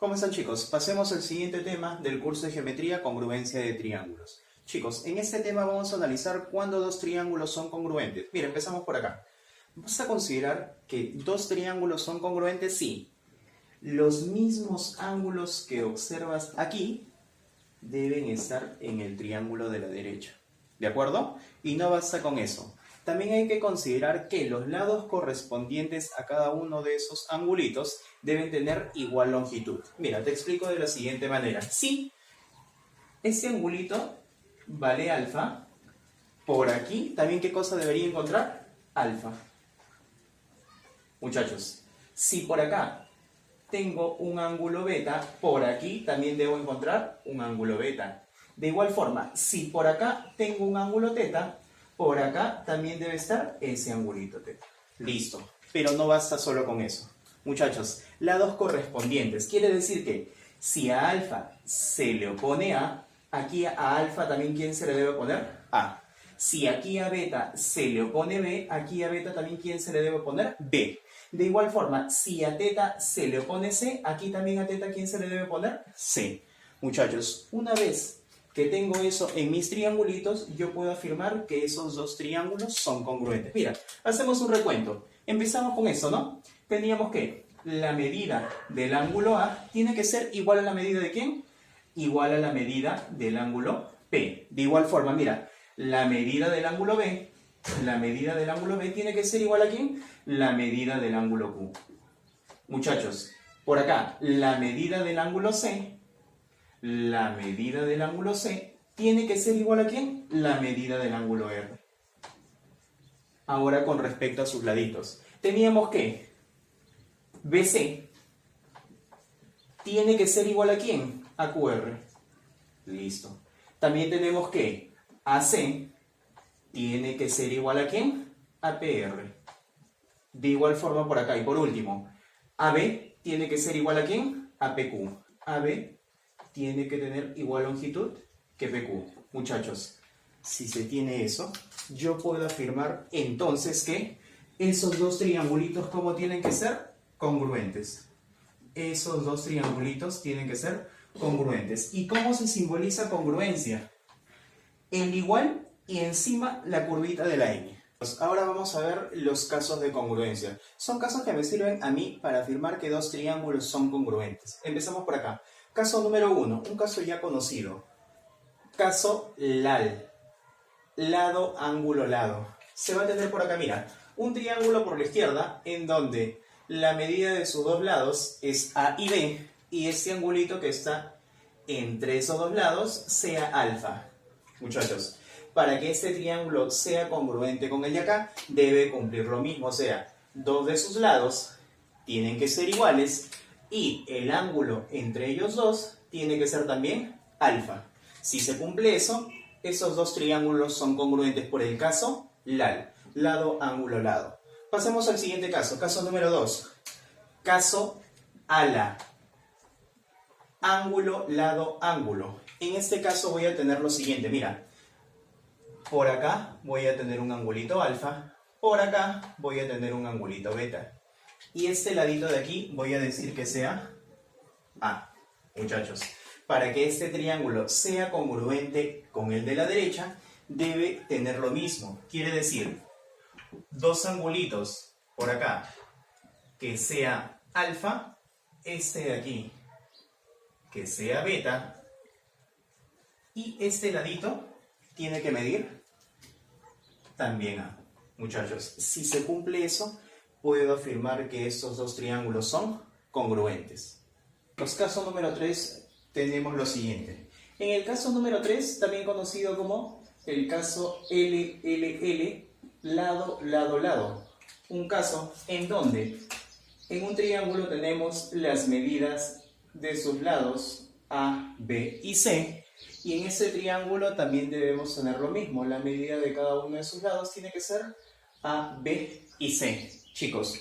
¿Cómo están, chicos? Pasemos al siguiente tema del curso de geometría, congruencia de triángulos. Chicos, en este tema vamos a analizar cuándo dos triángulos son congruentes. Mira, empezamos por acá. ¿Vas a considerar que dos triángulos son congruentes? Sí. Los mismos ángulos que observas aquí deben estar en el triángulo de la derecha. ¿De acuerdo? Y no basta con eso. También hay que considerar que los lados correspondientes a cada uno de esos angulitos deben tener igual longitud. Mira, te explico de la siguiente manera. Si este angulito vale alfa, por aquí también ¿qué cosa debería encontrar? Alfa. Muchachos, si por acá tengo un ángulo beta, por aquí también debo encontrar un ángulo beta. De igual forma, si por acá tengo un ángulo teta, por acá también debe estar ese angulito teta. Listo. Pero no basta solo con eso. Muchachos, lados correspondientes. Quiere decir que si a alfa se le opone A, aquí a alfa también ¿quién se le debe poner? A. Si aquí a beta se le opone B, aquí a beta también ¿quién se le debe poner? B. De igual forma, si a teta se le opone C, aquí también a teta ¿quién se le debe poner? C. Muchachos, una vez que tengo eso en mis triangulitos, yo puedo afirmar que esos dos triángulos son congruentes. Mira, hacemos un recuento. Empezamos con eso, ¿no? Teníamos que la medida del ángulo A tiene que ser igual a la medida de ¿quién? Igual a la medida del ángulo P. De igual forma, mira, la medida del ángulo B, tiene que ser igual a ¿quién? La medida del ángulo Q. Muchachos, por acá, la medida del ángulo C, tiene que ser igual a ¿quién? La medida del ángulo R. Ahora con respecto a sus laditos. Teníamos que BC tiene que ser igual a ¿quién? A QR. Listo. También tenemos que AC tiene que ser igual a ¿quién? A PR. De igual forma por acá. Y por último, AB tiene que ser igual a ¿quién? A PQ. AB tiene que tener igual longitud que PQ. Muchachos, si se tiene eso, yo puedo afirmar entonces que esos dos triangulitos, ¿cómo tienen que ser? Congruentes. Esos dos triangulitos tienen que ser congruentes. ¿Y cómo se simboliza congruencia? El igual y encima la curvita de la n. Pues ahora vamos a ver los casos de congruencia. Son casos que me sirven a mí para afirmar que dos triángulos son congruentes. Empezamos por acá. Caso número 1, un caso ya conocido. Caso LAL. Lado, ángulo, lado. Se va a tener por acá, mira, un triángulo por la izquierda en donde la medida de sus dos lados es A y B y este angulito que está entre esos dos lados sea alfa. Muchachos, para que este triángulo sea congruente con el de acá, debe cumplir lo mismo, o sea, dos de sus lados tienen que ser iguales y el ángulo entre ellos dos tiene que ser también alfa. Si se cumple eso, esos dos triángulos son congruentes por el caso LAL, lado, ángulo, lado. Pasemos al siguiente caso, caso número 2. Caso ALA, ángulo, lado, ángulo. En este caso voy a tener lo siguiente, mira. Por acá voy a tener un angulito alfa, por acá voy a tener un angulito beta. Y este ladito de aquí voy a decir que sea A. Muchachos, para que este triángulo sea congruente con el de la derecha, debe tener lo mismo. Quiere decir, dos angulitos por acá que sea alfa, este de aquí que sea beta, y este ladito tiene que medir también A. Muchachos, si se cumple eso, puedo afirmar que estos dos triángulos son congruentes. En el caso número 3 tenemos lo siguiente. En el caso número 3, también conocido como el caso LLL, lado, lado, lado. Un caso en donde en un triángulo tenemos las medidas de sus lados A, B y C. Y en ese triángulo también debemos tener lo mismo. La medida de cada uno de sus lados tiene que ser A, B y C. Chicos,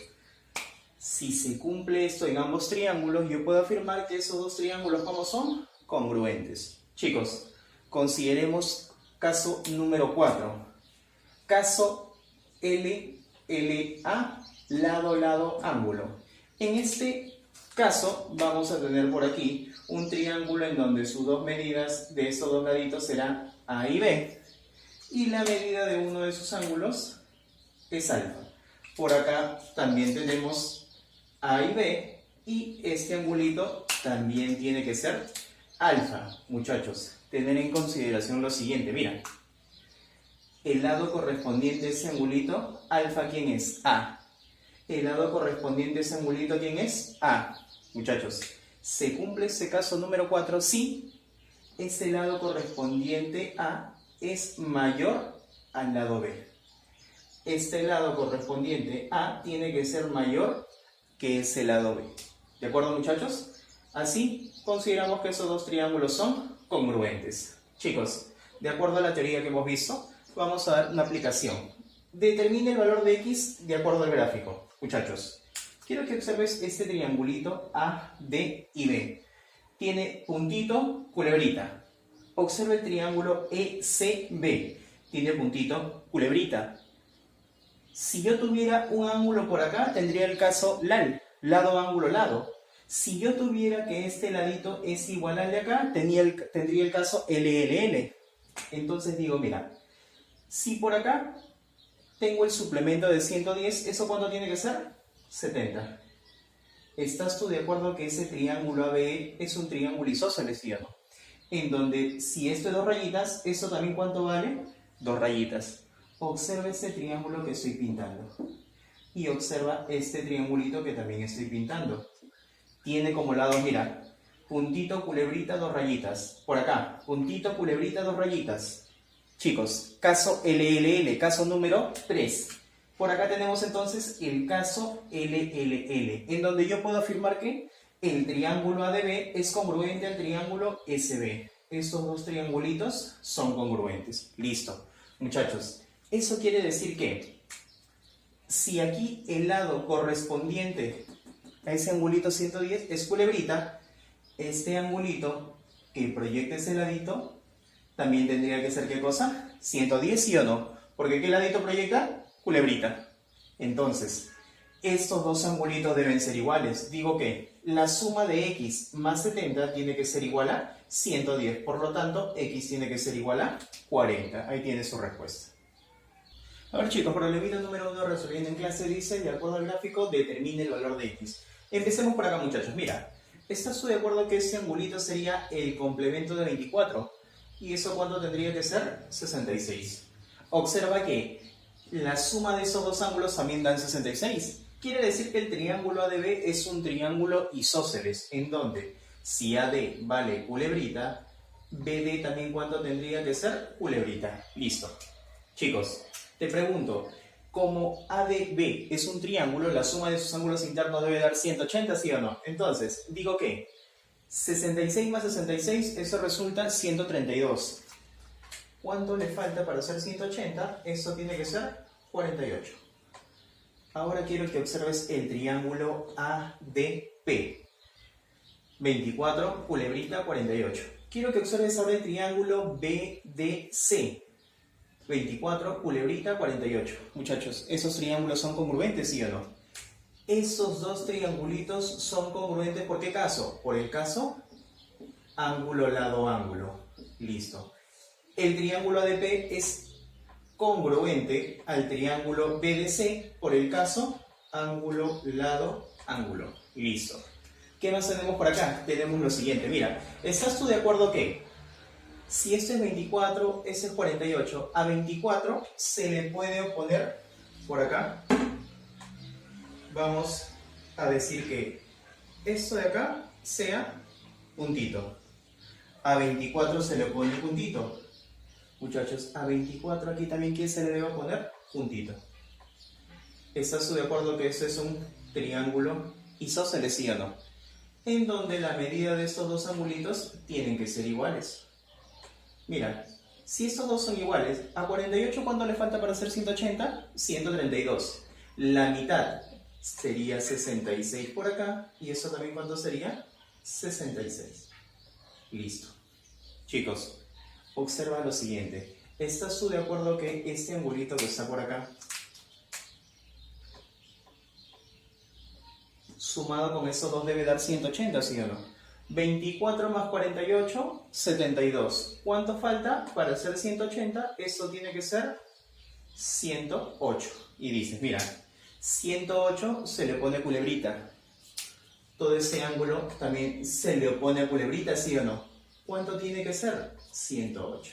si se cumple esto en ambos triángulos, yo puedo afirmar que esos dos triángulos, ¿cómo son? Congruentes. Chicos, consideremos caso número 4. Caso LLA, lado, lado, ángulo. En este caso, vamos a tener por aquí un triángulo en donde sus dos medidas de estos dos laditos serán A y B. Y la medida de uno de sus ángulos es alfa. Por acá también tenemos A y B. Y este angulito también tiene que ser alfa. Muchachos, tener en consideración lo siguiente. Mira, el lado correspondiente a ese angulito, alfa, ¿quién es? A. El lado correspondiente a ese angulito, ¿quién es? A. Muchachos, ¿se cumple ese caso número 4? Sí, ese lado correspondiente a es mayor al lado B. Este lado correspondiente a tiene que ser mayor que ese lado B. ¿De acuerdo, muchachos? Así, consideramos que esos dos triángulos son congruentes. Chicos, de acuerdo a la teoría que hemos visto, vamos a dar una aplicación. Determine el valor de x de acuerdo al gráfico. Muchachos, quiero que observes este triangulito A, D y B. Tiene puntito, culebrita. Observe el triángulo ECB. Tiene puntito, culebrita. Si yo tuviera un ángulo por acá, tendría el caso LAL, lado, ángulo, lado. Si yo tuviera que este ladito es igual al de acá, tendría el caso LLL. Entonces digo, mira, si por acá tengo el suplemento de 110, ¿eso cuánto tiene que ser? 70. ¿Estás tú de acuerdo que ese triángulo ABE es un triángulo isósceles, sí o no? En donde si esto es 2 rayitas, ¿eso también cuánto vale? 2 rayitas. Observa este triángulo que estoy pintando. Y observa este triangulito que también estoy pintando. Tiene como lados, mira, puntito, culebrita, 2 rayitas. Por acá, puntito, culebrita, 2 rayitas. Chicos, caso LLL, caso número 3. Por acá tenemos entonces el caso LLL, en donde yo puedo afirmar que el triángulo ADB es congruente al triángulo SB. Estos dos triangulitos son congruentes. Listo. Muchachos, eso quiere decir que si aquí el lado correspondiente a ese angulito 110 es culebrita, este angulito que proyecta ese ladito también tendría que ser, ¿qué cosa? 110, ¿sí o no? Porque ¿qué ladito proyecta? Culebrita. Entonces, estos dos angulitos deben ser iguales. Digo que la suma de x más 70 tiene que ser igual a 110. Por lo tanto, x tiene que ser igual a 40. Ahí tiene su respuesta. A ver, chicos, problemita número 1 resolviendo en clase dice, de acuerdo al gráfico, determine el valor de x. Empecemos por acá, muchachos. Mira, ¿estás tú de acuerdo que este angulito sería el complemento de 24? ¿Y eso cuánto tendría que ser? 66. Observa que la suma de esos dos ángulos también dan 66. Quiere decir que el triángulo ADB es un triángulo isósceles, en donde si AD vale culebrita, BD también cuánto tendría que ser culebrita. Listo. Chicos, te pregunto, como ADB es un triángulo, la suma de sus ángulos internos debe dar 180, ¿sí o no? Entonces, digo que 66 más 66, eso resulta 132. ¿Cuánto le falta para hacer 180? Eso tiene que ser 48. Ahora quiero que observes el triángulo ADP. 24, culebrita, 48. Quiero que observes ahora el triángulo BDC. 24, culebrita, 48. Muchachos, ¿esos triángulos son congruentes, sí o no? Esos dos triangulitos son congruentes, ¿por qué caso? Por el caso ángulo, lado, ángulo. Listo. El triángulo ADP es congruente al triángulo BDC por el caso ángulo, lado, ángulo. Listo. ¿Qué más tenemos por acá? Tenemos lo siguiente. Mira, ¿estás tú de acuerdo que si este es 24, ese es 48, a 24 se le puede oponer por acá? Vamos a decir que esto de acá sea puntito. A 24 se le pone puntito. Muchachos, a 24 aquí también, ¿quién se le debe poner? Puntito. ¿Estás de acuerdo que este es un triángulo isósceles, sí o no? En donde la medida de estos dos angulitos tienen que ser iguales. Mira, si estos dos son iguales, a 48 ¿cuánto le falta para hacer 180? 132. La mitad sería 66 por acá, y eso también ¿cuánto sería? 66. Listo. Chicos, observa lo siguiente. ¿Estás tú de acuerdo que este angulito que está por acá, Sumado con esos dos debe dar 180, ¿sí o no? 24 más 48, 72. ¿Cuánto falta para hacer 180? Eso tiene que ser 108. Y dices, mira, 108 se le pone culebrita. Todo ese ángulo también se le opone culebrita, ¿sí o no? ¿Cuánto tiene que ser? 108.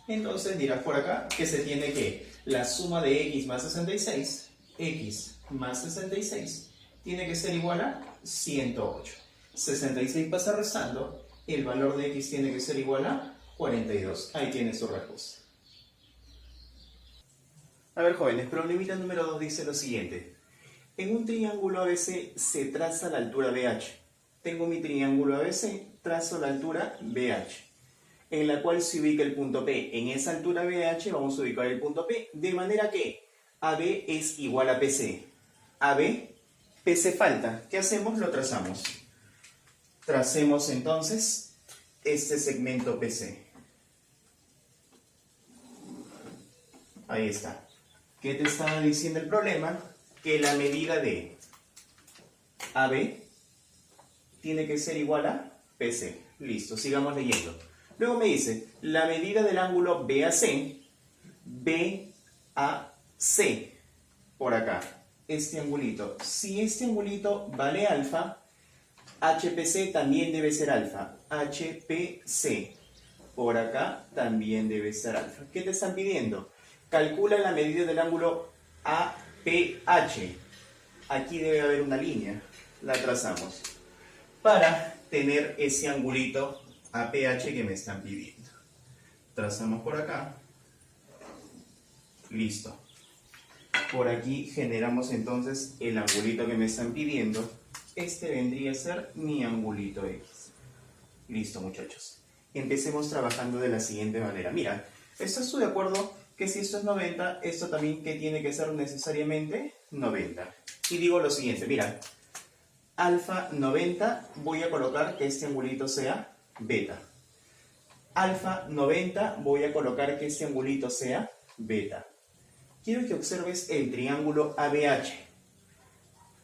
Entonces dirás por acá que se tiene que la suma de x más 66, x más 66, tiene que ser igual a 108. 66 pasa restando, el valor de x tiene que ser igual a 42. Ahí tiene su respuesta. A ver, jóvenes, problemita número 2 dice lo siguiente. En un triángulo ABC se traza la altura BH. Tengo mi triángulo ABC, trazo la altura BH, en la cual se ubica el punto P. En esa altura BH vamos a ubicar el punto P, de manera que AB es igual a PC. AB, PC falta. ¿Qué hacemos? Lo trazamos. Tracemos entonces este segmento PC. Ahí está. ¿Qué te estaba diciendo el problema? Que la medida de AB tiene que ser igual a PC. Listo, sigamos leyendo. Luego me dice, la medida del ángulo BAC, por acá, este angulito. Si este angulito vale alfa, HPC también debe ser alfa. HPC, por acá, también debe ser alfa. ¿Qué te están pidiendo? Calcula la medida del ángulo APH. Aquí debe haber una línea. La trazamos para tener ese angulito APH que me están pidiendo. Trazamos por acá. Listo. Por aquí generamos entonces el angulito que me están pidiendo. Este vendría a ser mi angulito X. Listo, muchachos. Empecemos trabajando de la siguiente manera. Mira, ¿estás tú de acuerdo que si esto es 90, esto también que tiene que ser necesariamente 90? Y digo lo siguiente, mira, alfa 90, voy a colocar que este angulito sea beta. Alfa 90, voy a colocar que este angulito sea beta. Quiero que observes el triángulo ABH.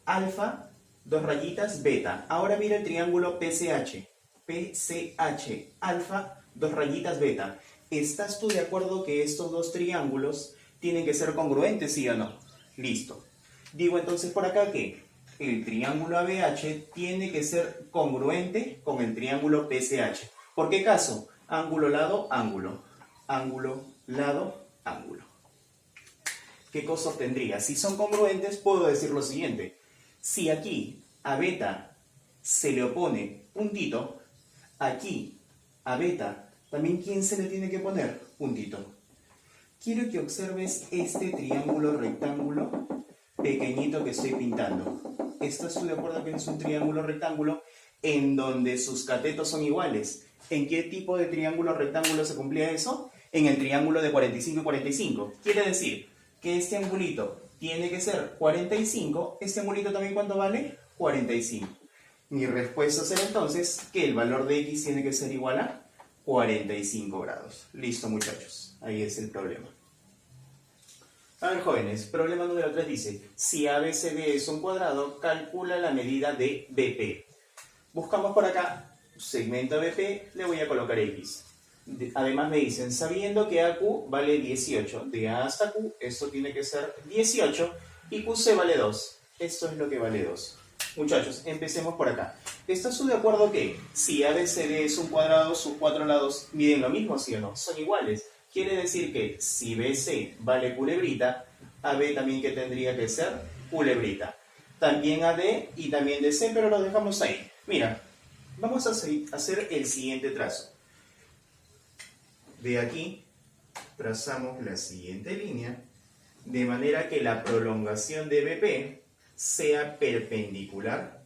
Alfa, dos rayitas, beta. Ahora mira el triángulo PCH. PCH, alfa, dos rayitas, beta. ¿Estás tú de acuerdo que estos dos triángulos tienen que ser congruentes, sí o no? Listo. Digo entonces por acá que el triángulo ABH tiene que ser congruente con el triángulo PCH. ¿Por qué caso? Ángulo, lado, ángulo. Ángulo, lado, ángulo. ¿Qué cosa obtendría? Si son congruentes, puedo decir lo siguiente. Si aquí a beta se le opone puntito, aquí a beta también ¿quién se le tiene que poner? Puntito. Quiero que observes este triángulo rectángulo pequeñito que estoy pintando. ¿Estás tú de acuerdo que es un triángulo rectángulo en donde sus catetos son iguales? ¿En qué tipo de triángulo rectángulo se cumplía eso? En el triángulo de 45 y 45. Quiere decir que este angulito tiene que ser 45. ¿Este angulito también cuánto vale? 45. Mi respuesta será entonces que el valor de x tiene que ser igual a 45 grados. Listo, muchachos. Ahí es el problema. A ver, jóvenes, problema número 3 dice, si ABCD es un cuadrado, calcula la medida de BP. Buscamos por acá, segmento BP, le voy a colocar X. Además me dicen, sabiendo que AQ vale 18, de A hasta Q, esto tiene que ser 18, y QC vale 2. Esto es lo que vale 2. Muchachos, empecemos por acá. ¿Estás tú de acuerdo que si ABCD es un cuadrado, sus cuatro lados miden lo mismo, sí o no? Son iguales. Quiere decir que si BC vale culebrita, AB también que tendría que ser culebrita. También AD y también DC, pero lo dejamos ahí. Mira, vamos a hacer el siguiente trazo. De aquí trazamos la siguiente línea, de manera que la prolongación de BP sea perpendicular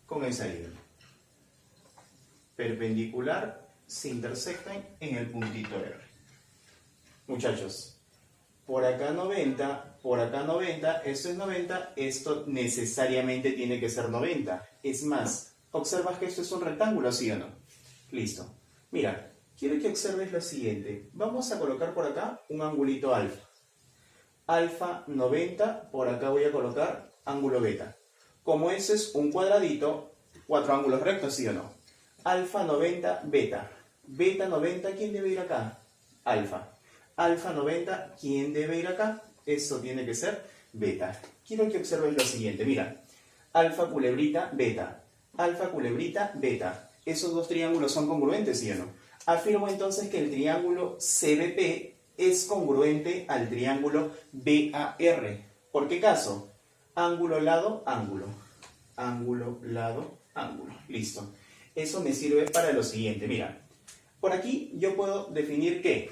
con esa línea. Perpendicular se intersectan en el puntito R. Muchachos, por acá 90, por acá 90, esto es 90, esto necesariamente tiene que ser 90. Es más, ¿observas que esto es un rectángulo, sí o no? Listo. Mira, quiero que observes lo siguiente. Vamos a colocar por acá un angulito alfa. Alfa 90, por acá voy a colocar ángulo beta. como ese es un cuadradito, 4 ángulos rectos, ¿sí o no? Alfa 90, beta. Beta 90, ¿quién debe ir acá? Alfa. Alfa 90, ¿quién debe ir acá? Eso tiene que ser beta. Quiero que observes lo siguiente, mira. Alfa culebrita, beta. Alfa culebrita, beta. Esos dos triángulos son congruentes, ¿sí o no? Afirmo entonces que el triángulo CBP es congruente al triángulo BAR. ¿Por qué caso? Ángulo, lado, ángulo. Ángulo, lado, ángulo. Listo. Eso me sirve para lo siguiente. Mira, por aquí yo puedo definir que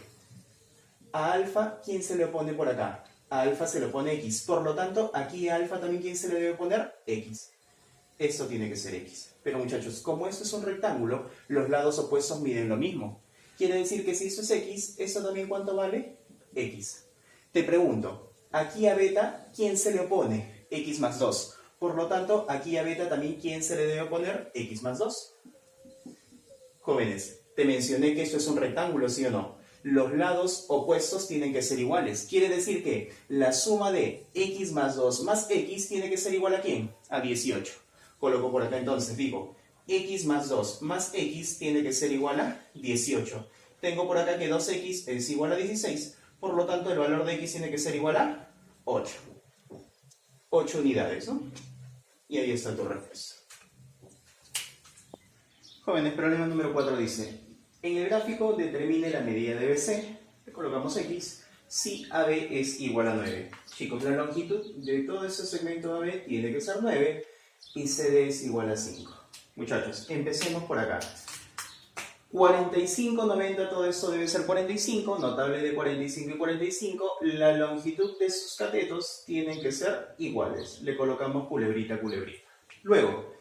a alfa, ¿quién se le opone por acá? A alfa se le opone x. Por lo tanto, aquí a alfa también, ¿quién se le debe poner? X. Esto tiene que ser x. Pero muchachos, como esto es un rectángulo, los lados opuestos miden lo mismo. Quiere decir que si esto es x, ¿eso también cuánto vale? X. Te pregunto, aquí a beta, ¿quién se le opone? X más 2. Por lo tanto, aquí a beta también, ¿quién se le debe poner? X más 2. Jóvenes, te mencioné que esto es un rectángulo, ¿sí o no? Los lados opuestos tienen que ser iguales. Quiere decir que la suma de x más 2 más x tiene que ser igual a ¿quién? A 18. Coloco por acá entonces, digo, x más 2 más x tiene que ser igual a 18. Tengo por acá que 2x es igual a 16, por lo tanto el valor de x tiene que ser igual a 8. 8 unidades, ¿no? Y ahí está tu respuesta. Jóvenes, problema número 4 dice, en el gráfico determine la medida de BC, le colocamos x, si AB es igual a 9. Chicos, la longitud de todo ese segmento AB tiene que ser 9 y CD es igual a 5. Muchachos, empecemos por acá. 45, 90, todo esto debe ser 45, notable de 45 y 45, la longitud de sus catetos tienen que ser iguales. Le colocamos culebrita, culebrita. Luego,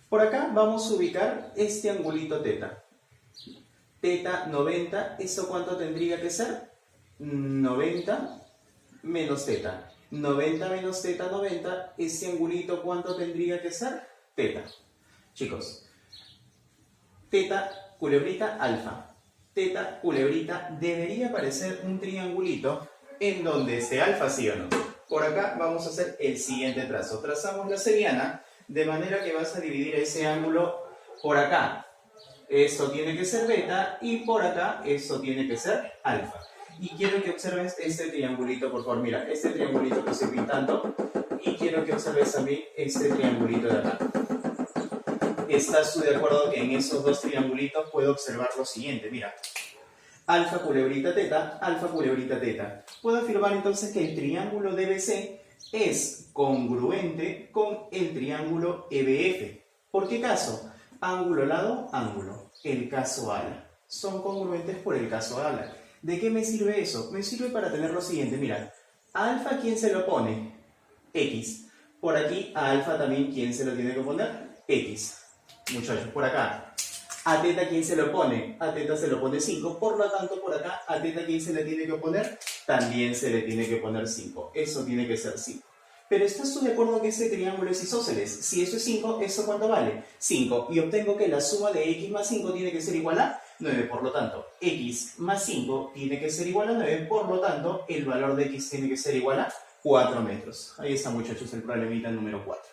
por acá vamos a ubicar este angulito teta. Teta 90, ¿eso cuánto tendría que ser? 90 menos teta. 90 menos teta 90, ese angulito ¿cuánto tendría que ser? Teta. Chicos, teta, culebrita, alfa. Teta, culebrita, debería aparecer un triangulito en donde esté alfa, ¿sí o no? Por acá vamos a hacer el siguiente trazo. Trazamos la seriana de manera que vas a dividir ese ángulo por acá. Esto tiene que ser beta y por acá esto tiene que ser alfa. Y quiero que observes este triangulito, por favor. Mira, este triangulito que estoy pintando. Y quiero que observes también este triangulito de acá. ¿Estás tú de acuerdo que en esos dos triangulitos puedo observar lo siguiente? Mira, alfa culebrita teta, alfa culebrita teta. Puedo afirmar entonces que el triángulo DBC es congruente con el triángulo EBF. ¿Por qué caso? Ángulo, lado, ángulo. El caso ala. Son congruentes por el caso ala. ¿De qué me sirve eso? Me sirve para tener lo siguiente. Mira, a alfa, ¿quién se lo pone? X. Por aquí, a alfa también, ¿quién se lo tiene que poner? X. Muchachos, por acá. A teta, ¿quién se lo pone? A teta se lo pone 5. Por lo tanto, por acá, a teta, ¿quién se le tiene que poner? También se le tiene que poner 5. Eso tiene que ser 5. Pero ¿estás tú de acuerdo que ese triángulo es isósceles? Si eso es 5, ¿eso cuánto vale? 5. Y obtengo que la suma de x más 5 tiene que ser igual a 9. Por lo tanto, x más 5 tiene que ser igual a 9. Por lo tanto, el valor de x tiene que ser igual a 4 metros. Ahí está, muchachos, el problemita número 4.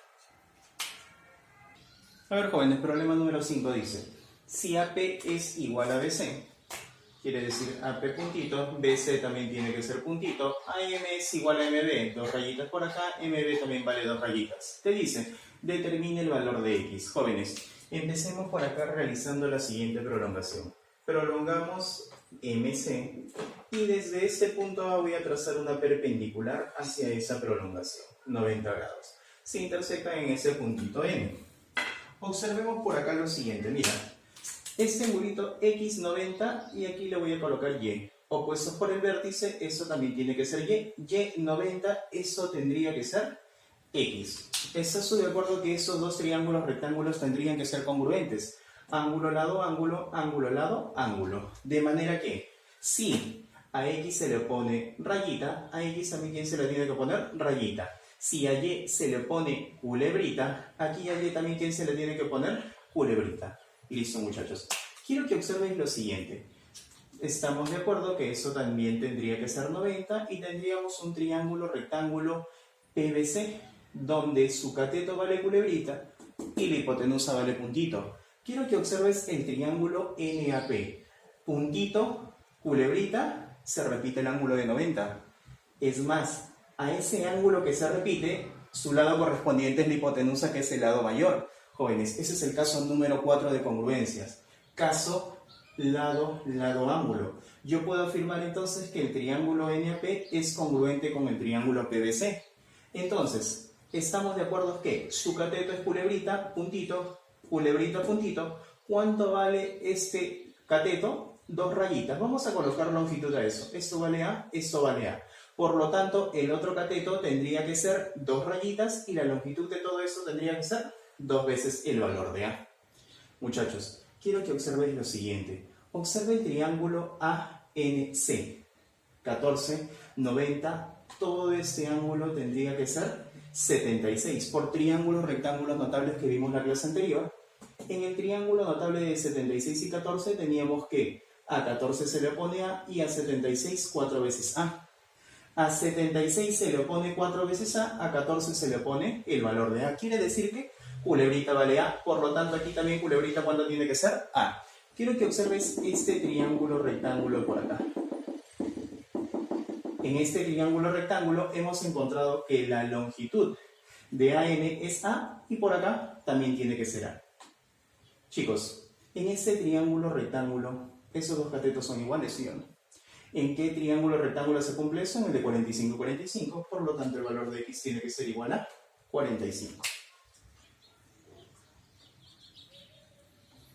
A ver, jóvenes, problema número 5 dice, si AP es igual a BC, quiere decir AP puntito, BC también tiene que ser puntito, AM es igual a MB, 2 rayitas por acá, MB también vale 2 rayitas. Te dice, determine el valor de X. Jóvenes, empecemos por acá realizando la siguiente prolongación. Prolongamos MC y desde este punto A voy a trazar una perpendicular hacia esa prolongación, 90 grados. Se intersecta en ese puntito M. Observemos por acá lo siguiente, mira, este angulito X90 y aquí le voy a colocar Y. Opuestos por el vértice, eso también tiene que ser Y. Y90, eso tendría que ser X. ¿Estás de acuerdo que esos dos triángulos rectángulos tendrían que ser congruentes? Ángulo, lado, ángulo, ángulo, lado, ángulo. De manera que, si a X se le pone rayita, a X también ¿quién se le tiene que poner? Rayita. Si a Y se le pone culebrita, aquí a Y también ¿quién se le tiene que poner? Culebrita. Listo, muchachos. Quiero que observen lo siguiente. Estamos de acuerdo que eso también tendría que ser 90 y tendríamos un triángulo rectángulo PVC. donde su cateto vale culebrita y la hipotenusa vale puntito. Quiero que observes el triángulo NAP. Puntito, culebrita, se repite el ángulo de 90. Es más, a ese ángulo que se repite, su lado correspondiente es la hipotenusa, que es el lado mayor. Jóvenes, ese es el caso número 4 de congruencias. Caso lado, lado, ángulo. Yo puedo afirmar entonces que el triángulo NAP es congruente con el triángulo PBC. Entonces, estamos de acuerdo que su cateto es culebrita, puntito, culebrita, puntito. ¿Cuánto vale este cateto? 2 rayitas. Vamos a colocar longitud a eso. Esto vale A, esto vale A. Por lo tanto, el otro cateto tendría que ser 2 rayitas y la longitud de todo eso tendría que ser 2 veces el valor de A. Muchachos, quiero que observéis lo siguiente. Observe el triángulo ANC. 14, 90, todo este ángulo tendría que ser 76. Por triángulos rectángulos notables que vimos en la clase anterior, en el triángulo notable de 76 y 14 teníamos que a 14 se le opone A y a 76 4 veces A. A 76 se le opone 4 veces A 14 se le opone el valor de A. Quiere decir que culebrita vale A, por lo tanto aquí también culebrita, ¿cuánto tiene que ser? A. Quiero que observes este triángulo rectángulo por acá. En este triángulo rectángulo hemos encontrado que la longitud de AN es A y por acá también tiene que ser A. Chicos, en este triángulo rectángulo, esos dos catetos son iguales, ¿sí o no? ¿En qué triángulo rectángulo se cumple eso? En el de 45-45, por lo tanto el valor de x tiene que ser igual a 45.